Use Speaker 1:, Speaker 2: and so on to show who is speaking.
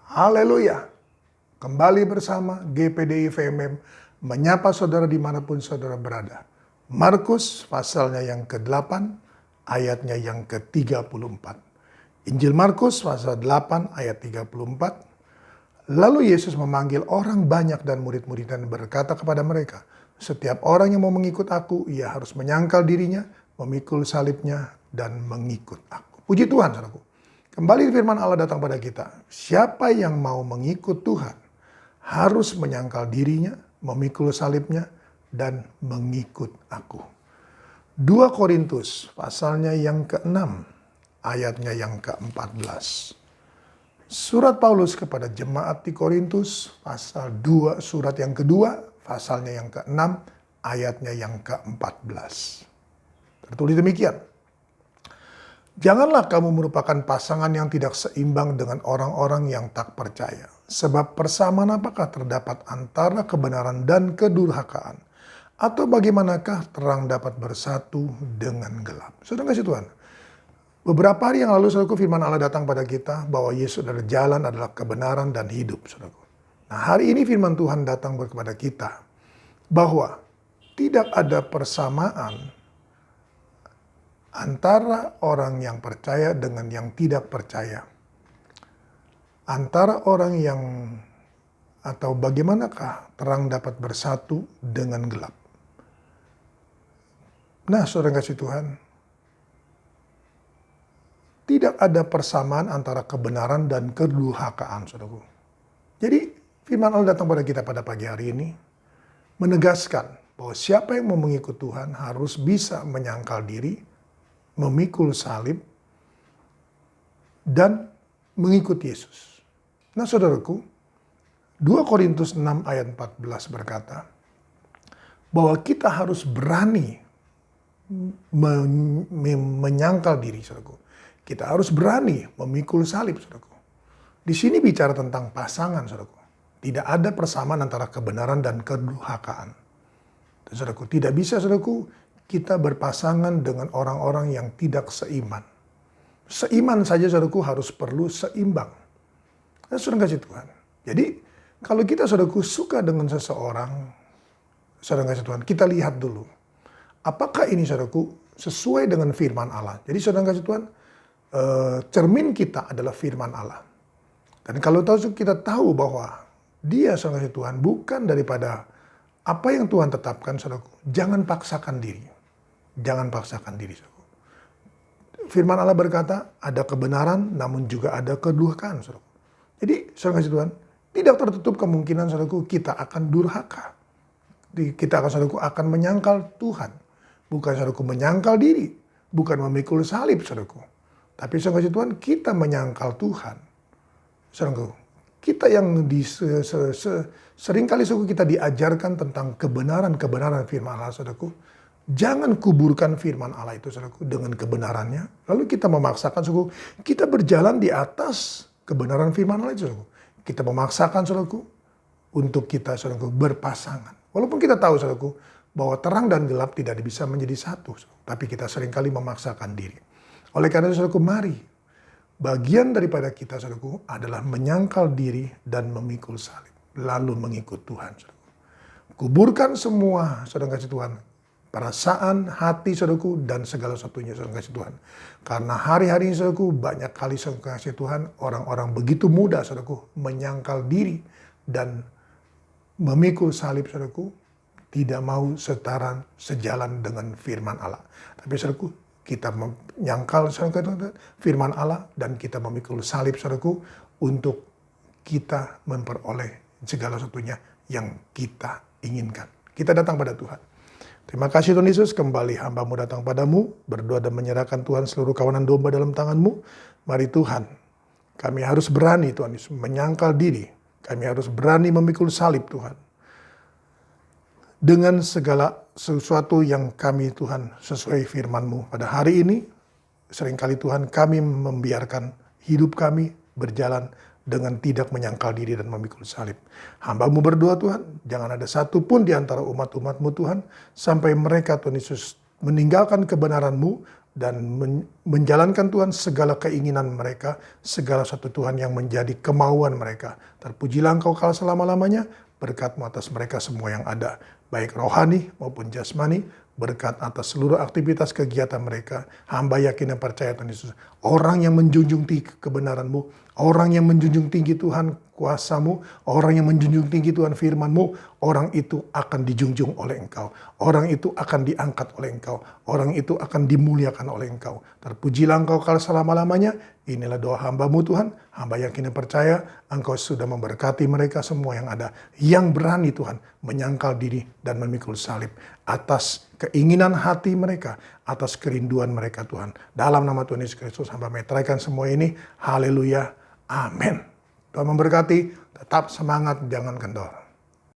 Speaker 1: Haleluya. Kembali bersama GPDI VMM menyapa saudara dimanapun saudara berada. Markus pasalnya yang ke-8, ayatnya yang ke-34. Injil Markus pasal 8 ayat 34. Lalu Yesus memanggil orang banyak dan murid-murid dan berkata kepada mereka, setiap orang yang mau mengikut aku, ia harus menyangkal dirinya, memikul salibnya, dan mengikut aku. Puji Tuhan, saudaraku. Kembali firman Allah datang pada kita. Siapa yang mau mengikut Tuhan, harus menyangkal dirinya, memikul salibnya, dan mengikut aku. 2 Korintus, pasalnya yang ke-6, ayatnya yang ke-14. Surat Paulus kepada jemaat di Korintus, pasal 2, surat yang kedua, pasalnya yang ke-6, ayatnya yang ke-14. Tertulis demikian. Janganlah kamu merupakan pasangan yang tidak seimbang dengan orang-orang yang tak percaya. Sebab persamaan apakah terdapat antara kebenaran dan kedurhakaan? Atau bagaimanakah terang dapat bersatu dengan gelap? Saudara kasih Tuhan. Beberapa hari yang lalu, saudaraku, firman Allah datang pada kita bahwa Yesus adalah jalan, adalah kebenaran dan hidup, saudaraku. Nah, hari ini firman Tuhan datang kepada kita bahwa tidak ada persamaan antara orang yang percaya dengan yang tidak percaya. Antara orang yang atau bagaimanakah terang dapat bersatu dengan gelap. Nah, saudara kasih Tuhan, tidak ada persamaan antara kebenaran dan kedurhakaan, saudaraku. Jadi, firman Allah datang pada kita pada pagi hari ini, menegaskan bahwa siapa yang mau mengikut Tuhan harus bisa menyangkal diri, memikul salib, dan mengikut Yesus. Nah, saudaraku, 2 Korintus 6 ayat 14 berkata, bahwa kita harus berani menyangkal diri, saudaraku. Kita harus berani memikul salib, saudaraku. Di sini bicara tentang pasangan, saudaraku. Tidak ada persamaan antara kebenaran dan kedurhakaan. Saudaraku, tidak bisa, saudaraku, kita berpasangan dengan orang-orang yang tidak seiman. Seiman saja, saudaraku, harus perlu seimbang. Nah, saudara kasih Tuhan. Jadi, kalau kita, saudaraku, suka dengan seseorang, saudara kasih Tuhan, kita lihat dulu. Apakah ini, saudaraku, sesuai dengan firman Allah? Jadi, saudara kasih Tuhan, cermin kita adalah firman Allah. Dan kalau kita tahu bahwa dia, saudara kasih Tuhan, bukan daripada apa yang Tuhan tetapkan, saudaraku, jangan paksakan diri. Jangan paksakan diri, saudaraku. Firman Allah berkata, ada kebenaran, namun juga ada kedurhakaan, saudaraku. Jadi, saudara kasih Tuhan, tidak tertutup kemungkinan, saudaraku, kita akan durhaka. Kita akan, saudaraku, akan menyangkal Tuhan. Bukan, saudaraku, menyangkal diri. Bukan memikul salib, saudaraku. Tapi, saudara kasih Tuhan, kita menyangkal Tuhan. Saudaraku, kita yang seringkali, saudaraku, kita diajarkan tentang kebenaran firman Allah, saudaraku. Jangan kuburkan firman Allah itu, saudaraku, dengan kebenarannya. Lalu kita memaksakan, saudaraku, kita berjalan di atas kebenaran firman Allah itu, saudaraku. Kita memaksakan, saudaraku, untuk kita, saudaraku, berpasangan. Walaupun kita tahu, saudaraku, bahwa terang dan gelap tidak bisa menjadi satu. Tapi kita seringkali memaksakan diri. Oleh karena itu, saudaraku, mari. Bagian daripada kita, saudaraku, adalah menyangkal diri dan memikul salib. Lalu mengikut Tuhan, saudaraku. Kuburkan semua, saudara kasih Tuhan. Perasaan, hati, saudaraku, dan segala satunya, saudara kasih Tuhan. Karena hari-hari ini, saudaraku, banyak kali, saudara kasih Tuhan, orang-orang begitu mudah, saudaraku, menyangkal diri dan memikul salib, saudaraku, tidak mau setara sejalan dengan firman Allah. Tapi, saudaraku, kita menyangkal firman Allah dan kita memikul salib, saudaraku, untuk kita memperoleh segala satunya yang kita inginkan. Kita datang pada Tuhan. Terima kasih Tuhan Yesus, kembali hamba-Mu datang padamu, berdoa dan menyerahkan Tuhan seluruh kawanan domba dalam tangan-Mu. Mari Tuhan, kami harus berani Tuhan Yesus menyangkal diri. Kami harus berani memikul salib Tuhan. Dengan segala sesuatu yang kami Tuhan sesuai firman-Mu pada hari ini, seringkali Tuhan kami membiarkan hidup kami berjalan dengan tidak menyangkal diri dan memikul salib. Hamba-Mu berdoa Tuhan, jangan ada satu pun di antara umat-umat-Mu Tuhan, sampai mereka Tuhan Yesus meninggalkan kebenaran-Mu, dan menjalankan Tuhan segala keinginan mereka, segala satu Tuhan yang menjadi kemauan mereka. Terpujilah Engkau kala selama-lamanya, berkat-Mu atas mereka semua yang ada, baik rohani maupun jasmani, berkat atas seluruh aktivitas kegiatan mereka. Hamba yakin dan percaya Tuhan Yesus, orang yang menjunjung tinggi kebenaran-Mu, orang yang menjunjung tinggi Tuhan kuasa-Mu, orang yang menjunjung tinggi Tuhan firman-Mu, orang itu akan dijunjung oleh Engkau. Orang itu akan diangkat oleh Engkau. Orang itu akan dimuliakan oleh Engkau. Terpujilah Engkau kala selama-lamanya. Inilah doa hamba-Mu Tuhan. Hamba yakin dan percaya Engkau sudah memberkati mereka semua yang ada. Yang berani Tuhan menyangkal diri dan memikul salib. Atas keinginan hati mereka. Atas kerinduan mereka Tuhan. Dalam nama Tuhan Yesus Kristus hamba meteraikan semua ini. Haleluya. Amin. Tuhan memberkati, tetap semangat, jangan kendor.